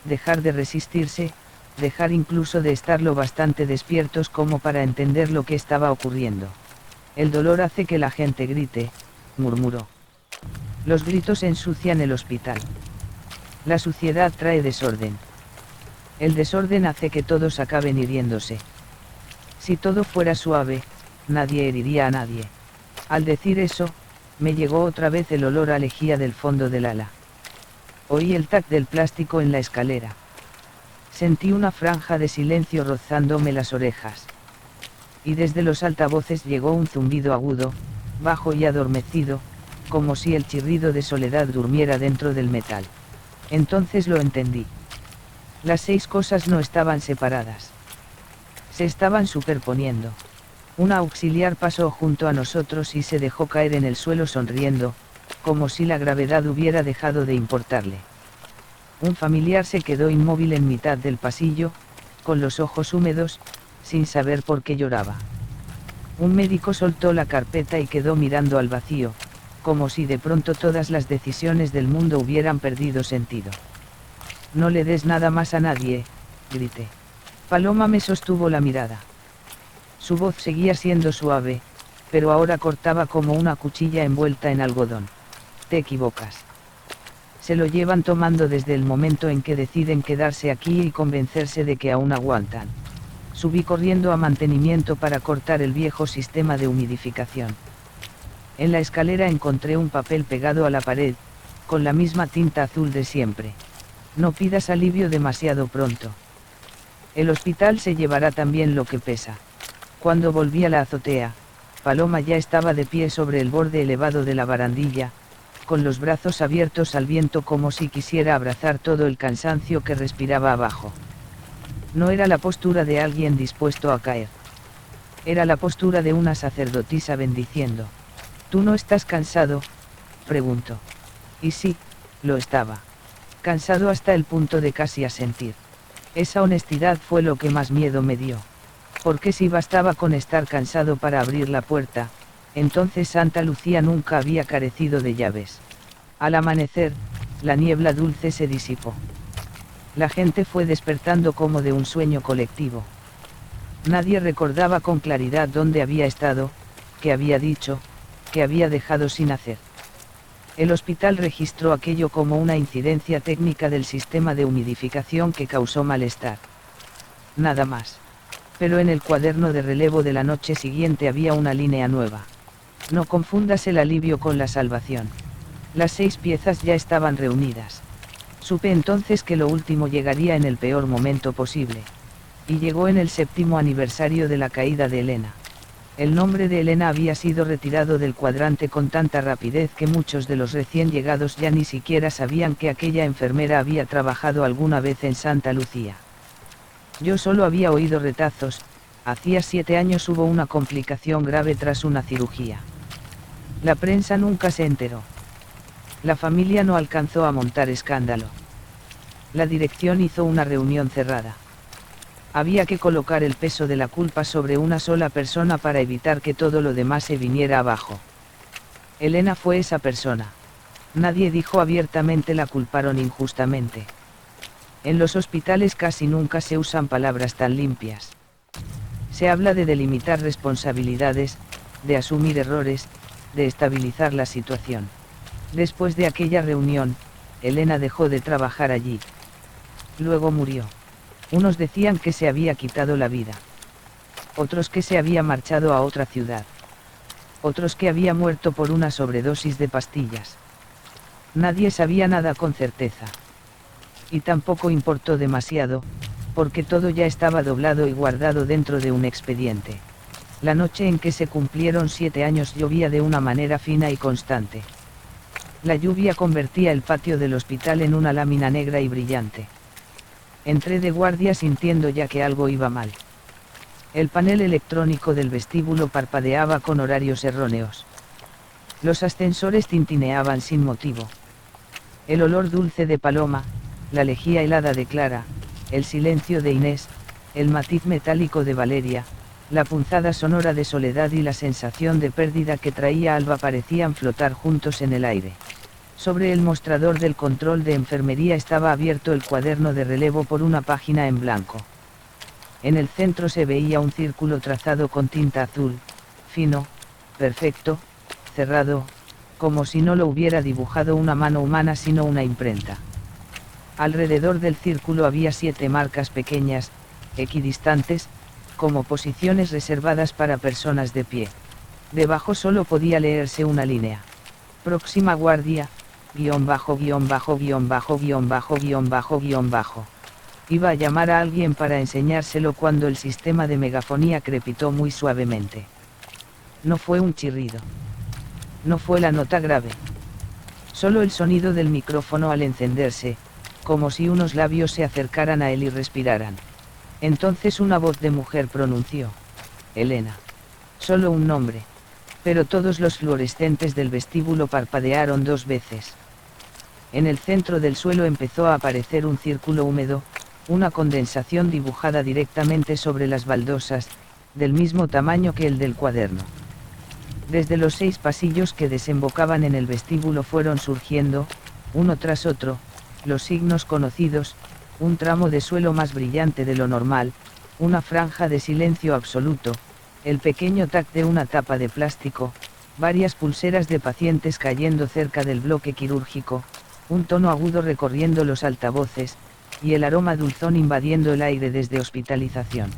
dejar de resistirse, dejar incluso de estar lo bastante despiertos como para entender lo que estaba ocurriendo. El dolor hace que la gente grite, murmuró. Los gritos ensucian el hospital. La suciedad trae desorden. El desorden hace que todos acaben hiriéndose. Si todo fuera suave, nadie heriría a nadie. Al decir eso, me llegó otra vez el olor a lejía del fondo del ala. Oí el tac del plástico en la escalera. Sentí una franja de silencio rozándome las orejas. Y desde los altavoces llegó un zumbido agudo, bajo y adormecido, como si el chirrido de Soledad durmiera dentro del metal. Entonces lo entendí. Las 6 cosas no estaban separadas. Se estaban superponiendo. Una auxiliar pasó junto a nosotros y se dejó caer en el suelo sonriendo, como si la gravedad hubiera dejado de importarle. Un familiar se quedó inmóvil en mitad del pasillo, con los ojos húmedos, sin saber por qué lloraba. Un médico soltó la carpeta y quedó mirando al vacío, como si de pronto todas las decisiones del mundo hubieran perdido sentido. No le des nada más a nadie, grité. Paloma me sostuvo la mirada. Su voz seguía siendo suave, pero ahora cortaba como una cuchilla envuelta en algodón. Te equivocas. Se lo llevan tomando desde el momento en que deciden quedarse aquí y convencerse de que aún aguantan. Subí corriendo a mantenimiento para cortar el viejo sistema de humidificación. En la escalera encontré un papel pegado a la pared, con la misma tinta azul de siempre. No pidas alivio demasiado pronto. El hospital se llevará también lo que pesa. Cuando volví a la azotea, Paloma ya estaba de pie sobre el borde elevado de la barandilla, con los brazos abiertos al viento como si quisiera abrazar todo el cansancio que respiraba abajo. No era la postura de alguien dispuesto a caer. Era la postura de una sacerdotisa bendiciendo. ¿Tú no estás cansado?, preguntó. Y sí, lo estaba. Cansado hasta el punto de casi asentir. Esa honestidad fue lo que más miedo me dio. Porque si bastaba con estar cansado para abrir la puerta, entonces Santa Lucía nunca había carecido de llaves. Al amanecer, la niebla dulce se disipó. La gente fue despertando como de un sueño colectivo. Nadie recordaba con claridad dónde había estado, qué había dicho, qué había dejado sin hacer. El hospital registró aquello como una incidencia técnica del sistema de humidificación que causó malestar. Nada más. Pero en el cuaderno de relevo de la noche siguiente había una línea nueva. No confundas el alivio con la salvación. Las 6 piezas ya estaban reunidas. Supe entonces que lo último llegaría en el peor momento posible. Y llegó en el 7º aniversario de la caída de Elena. El nombre de Elena había sido retirado del cuadrante con tanta rapidez que muchos de los recién llegados ya ni siquiera sabían que aquella enfermera había trabajado alguna vez en Santa Lucía. Yo solo había oído retazos. Hacía 7 años hubo una complicación grave tras una cirugía. La prensa nunca se enteró. La familia no alcanzó a montar escándalo. La dirección hizo una reunión cerrada. Había que colocar el peso de la culpa sobre una sola persona para evitar que todo lo demás se viniera abajo. Elena fue esa persona. Nadie dijo abiertamente la culparon injustamente. En los hospitales casi nunca se usan palabras tan limpias. Se habla de delimitar responsabilidades, de asumir errores, de estabilizar la situación. Después de aquella reunión, Elena dejó de trabajar allí. Luego murió. Unos decían que se había quitado la vida. Otros que se había marchado a otra ciudad. Otros que había muerto por una sobredosis de pastillas. Nadie sabía nada con certeza. Y tampoco importó demasiado, porque todo ya estaba doblado y guardado dentro de un expediente. La noche en que se cumplieron 7 años llovía de una manera fina y constante. La lluvia convertía el patio del hospital en una lámina negra y brillante. Entré de guardia sintiendo ya que algo iba mal. El panel electrónico del vestíbulo parpadeaba con horarios erróneos. Los ascensores tintineaban sin motivo. El olor dulce de Paloma, la lejía helada de Clara, el silencio de Inés, el matiz metálico de Valeria, la punzada sonora de Soledad y la sensación de pérdida que traía Alba parecían flotar juntos en el aire. Sobre el mostrador del control de enfermería estaba abierto el cuaderno de relevo por una página en blanco. En el centro se veía un círculo trazado con tinta azul, fino, perfecto, cerrado, como si no lo hubiera dibujado una mano humana sino una imprenta. Alrededor del círculo había 7 marcas pequeñas, equidistantes, como posiciones reservadas para personas de pie. Debajo solo podía leerse una línea. Próxima guardia, guión bajo guión bajo guión bajo guión bajo guión bajo guión bajo. Iba a llamar a alguien para enseñárselo cuando el sistema de megafonía crepitó muy suavemente. No fue un chirrido. No fue la nota grave. Solo el sonido del micrófono al encenderse, como si unos labios se acercaran a él y respiraran. Entonces una voz de mujer pronunció: Elena. Solo un nombre. Pero todos los fluorescentes del vestíbulo parpadearon 2 veces. En el centro del suelo empezó a aparecer un círculo húmedo, una condensación dibujada directamente sobre las baldosas, del mismo tamaño que el del cuaderno. Desde los 6 pasillos que desembocaban en el vestíbulo fueron surgiendo, uno tras otro, los signos conocidos, un tramo de suelo más brillante de lo normal, una franja de silencio absoluto, el pequeño tac de una tapa de plástico, varias pulseras de pacientes cayendo cerca del bloque quirúrgico, un tono agudo recorriendo los altavoces, y el aroma dulzón invadiendo el aire desde hospitalización.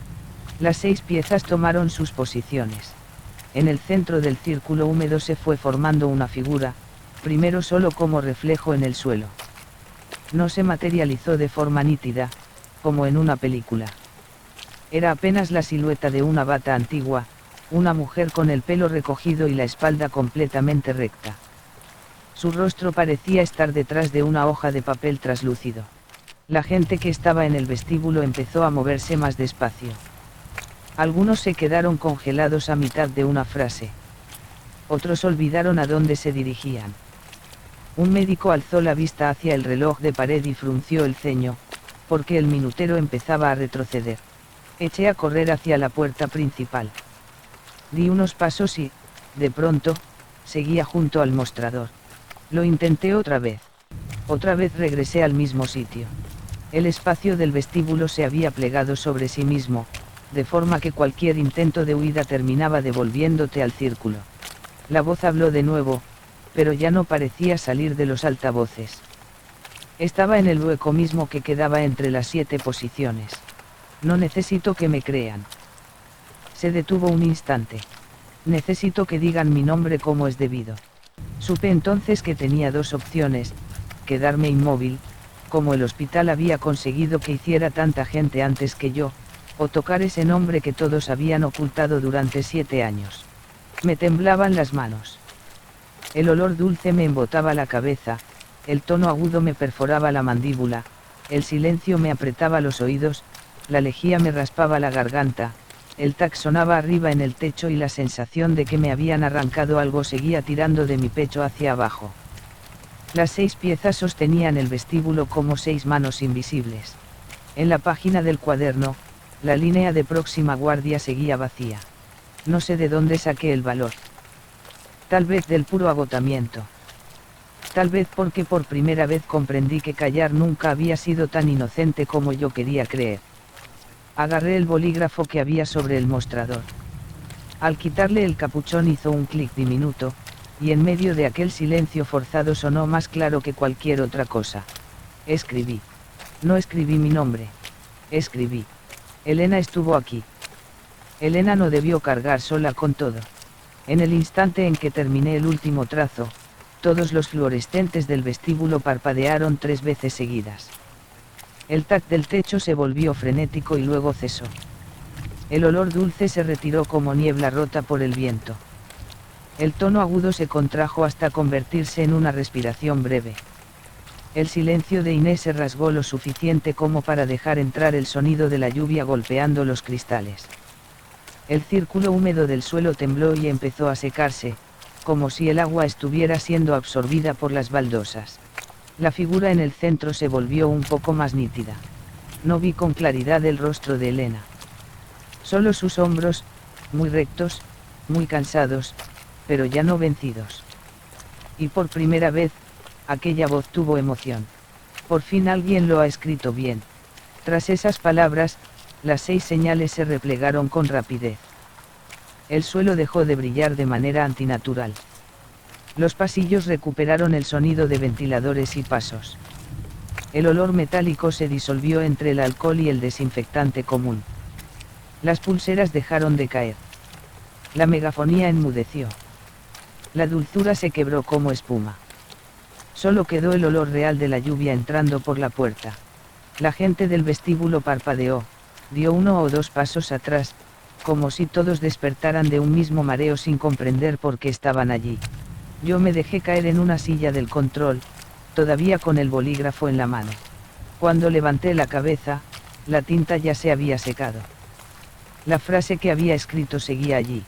Las 6 piezas tomaron sus posiciones. En el centro del círculo húmedo se fue formando una figura, primero solo como reflejo en el suelo. No se materializó de forma nítida, como en una película. Era apenas la silueta de una bata antigua, una mujer con el pelo recogido y la espalda completamente recta. Su rostro parecía estar detrás de una hoja de papel traslúcido. La gente que estaba en el vestíbulo empezó a moverse más despacio. Algunos se quedaron congelados a mitad de una frase. Otros olvidaron a dónde se dirigían. Un médico alzó la vista hacia el reloj de pared y frunció el ceño, porque el minutero empezaba a retroceder. Eché a correr hacia la puerta principal. Di unos pasos y, de pronto, seguía junto al mostrador. Lo intenté otra vez. Otra vez regresé al mismo sitio. El espacio del vestíbulo se había plegado sobre sí mismo, de forma que cualquier intento de huida terminaba devolviéndote al círculo. La voz habló de nuevo, pero ya no parecía salir de los altavoces. Estaba en el hueco mismo que quedaba entre las 7 posiciones. No necesito que me crean. Se detuvo un instante. Necesito que digan mi nombre como es debido. Supe entonces que tenía 2 opciones: quedarme inmóvil, como el hospital había conseguido que hiciera tanta gente antes que yo, o tocar ese nombre que todos habían ocultado durante 7 años. Me temblaban las manos. El olor dulce me embotaba la cabeza, el tono agudo me perforaba la mandíbula, el silencio me apretaba los oídos, la lejía me raspaba la garganta, el tac sonaba arriba en el techo y la sensación de que me habían arrancado algo seguía tirando de mi pecho hacia abajo. Las 6 piezas sostenían el vestíbulo como 6 manos invisibles. En la página del cuaderno, la línea de próxima guardia seguía vacía. No sé de dónde saqué el valor. Tal vez del puro agotamiento. Tal vez porque por primera vez comprendí que callar nunca había sido tan inocente como yo quería creer. Agarré el bolígrafo que había sobre el mostrador. Al quitarle el capuchón hizo un clic diminuto, y en medio de aquel silencio forzado sonó más claro que cualquier otra cosa. Escribí. No escribí mi nombre. Escribí: Elena estuvo aquí. Elena no debió cargar sola con todo. En el instante en que terminé el último trazo, todos los fluorescentes del vestíbulo parpadearon 3 veces seguidas. El tac del techo se volvió frenético y luego cesó. El olor dulce se retiró como niebla rota por el viento. El tono agudo se contrajo hasta convertirse en una respiración breve. El silencio de Inés se rasgó lo suficiente como para dejar entrar el sonido de la lluvia golpeando los cristales. El círculo húmedo del suelo tembló y empezó a secarse, como si el agua estuviera siendo absorbida por las baldosas. La figura en el centro se volvió un poco más nítida. No vi con claridad el rostro de Elena. Solo sus hombros, muy rectos, muy cansados, pero ya no vencidos. Y por primera vez, aquella voz tuvo emoción. Por fin alguien lo ha escrito bien. Tras esas palabras, las 6 señales se replegaron con rapidez. El suelo dejó de brillar de manera antinatural. Los pasillos recuperaron el sonido de ventiladores y pasos. El olor metálico se disolvió entre el alcohol y el desinfectante común. Las pulseras dejaron de caer. La megafonía enmudeció. La dulzura se quebró como espuma. Solo quedó el olor real de la lluvia entrando por la puerta. La gente del vestíbulo parpadeó, dio 1 o 2 pasos atrás, como si todos despertaran de un mismo mareo sin comprender por qué estaban allí. Yo me dejé caer en una silla del control, todavía con el bolígrafo en la mano. Cuando levanté la cabeza, la tinta ya se había secado. La frase que había escrito seguía allí.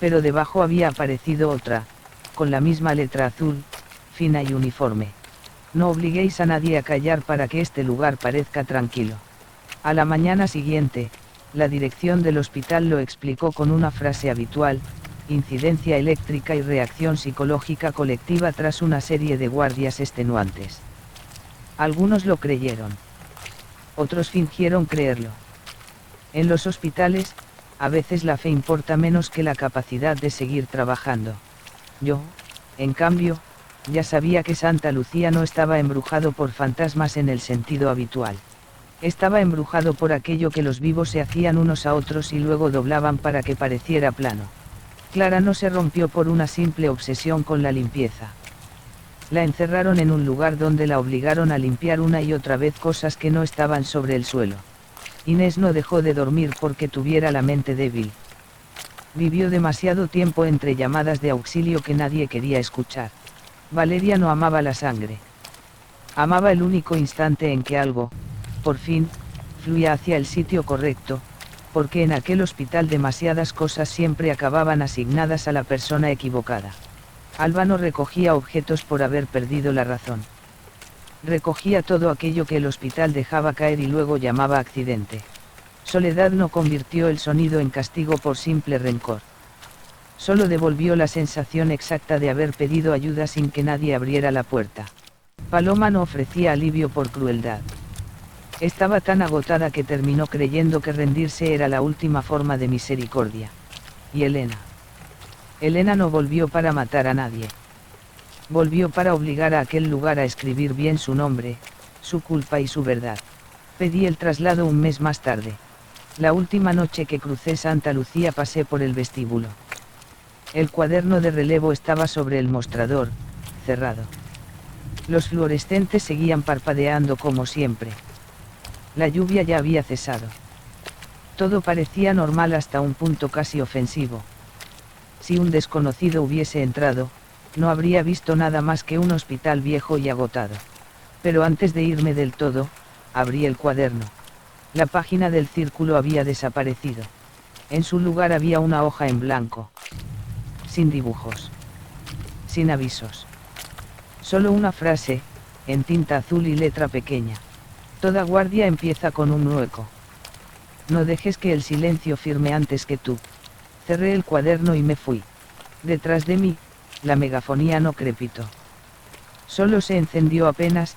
Pero debajo había aparecido otra, con la misma letra azul, fina y uniforme. No obliguéis a nadie a callar para que este lugar parezca tranquilo. A la mañana siguiente, la dirección del hospital lo explicó con una frase habitual: incidencia eléctrica y reacción psicológica colectiva tras una serie de guardias extenuantes. Algunos lo creyeron. Otros fingieron creerlo. En los hospitales, a veces la fe importa menos que la capacidad de seguir trabajando. Yo, en cambio, ya sabía que Santa Lucía no estaba embrujado por fantasmas en el sentido habitual. Estaba embrujado por aquello que los vivos se hacían unos a otros y luego doblaban para que pareciera plano. Clara no se rompió por una simple obsesión con la limpieza. La encerraron en un lugar donde la obligaron a limpiar una y otra vez cosas que no estaban sobre el suelo. Inés no dejó de dormir porque tuviera la mente débil. Vivió demasiado tiempo entre llamadas de auxilio que nadie quería escuchar. Valeria no amaba la sangre. Amaba el único instante en que algo, por fin, fluía hacia el sitio correcto, porque en aquel hospital demasiadas cosas siempre acababan asignadas a la persona equivocada. Alba no recogía objetos por haber perdido la razón. Recogía todo aquello que el hospital dejaba caer y luego llamaba accidente. Soledad no convirtió el sonido en castigo por simple rencor. Solo devolvió la sensación exacta de haber pedido ayuda sin que nadie abriera la puerta. Paloma no ofrecía alivio por crueldad. Estaba tan agotada que terminó creyendo que rendirse era la última forma de misericordia. ¿Y Elena? Elena no volvió para matar a nadie. Volvió para obligar a aquel lugar a escribir bien su nombre, su culpa y su verdad. Pedí el traslado un mes más tarde. La última noche que crucé Santa Lucía pasé por el vestíbulo. El cuaderno de relevo estaba sobre el mostrador, cerrado. Los fluorescentes seguían parpadeando como siempre. La lluvia ya había cesado. Todo parecía normal hasta un punto casi ofensivo. Si un desconocido hubiese entrado, no habría visto nada más que un hospital viejo y agotado. Pero antes de irme del todo, abrí el cuaderno. La página del círculo había desaparecido. En su lugar había una hoja en blanco. Sin dibujos. Sin avisos. Solo una frase, en tinta azul y letra pequeña. Toda guardia empieza con un hueco. No dejes que el silencio firme antes que tú. Cerré el cuaderno y me fui. Detrás de mí, la megafonía no crepitó. Solo se encendió apenas,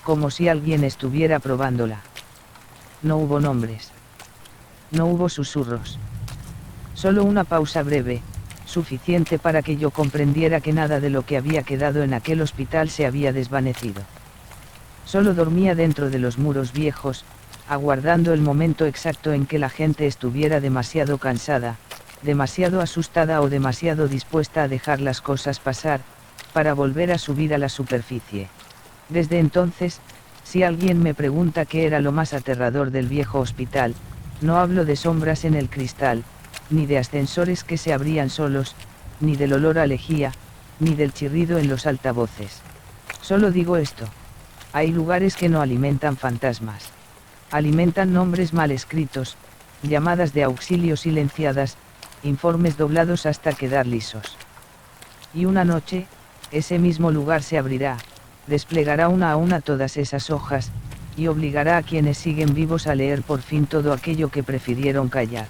como si alguien estuviera probándola. No hubo nombres. No hubo susurros. Solo una pausa breve, suficiente para que yo comprendiera que nada de lo que había quedado en aquel hospital se había desvanecido. Solo dormía dentro de los muros viejos, aguardando el momento exacto en que la gente estuviera demasiado cansada, demasiado asustada o demasiado dispuesta a dejar las cosas pasar, para volver a subir a la superficie. Desde entonces, si alguien me pregunta qué era lo más aterrador del viejo hospital, no hablo de sombras en el cristal, ni de ascensores que se abrían solos, ni del olor a lejía, ni del chirrido en los altavoces. Solo digo esto. Hay lugares que no alimentan fantasmas. Alimentan nombres mal escritos, llamadas de auxilio silenciadas, informes doblados hasta quedar lisos. Y una noche, ese mismo lugar se abrirá, desplegará una a una todas esas hojas, y obligará a quienes siguen vivos a leer por fin todo aquello que prefirieron callar.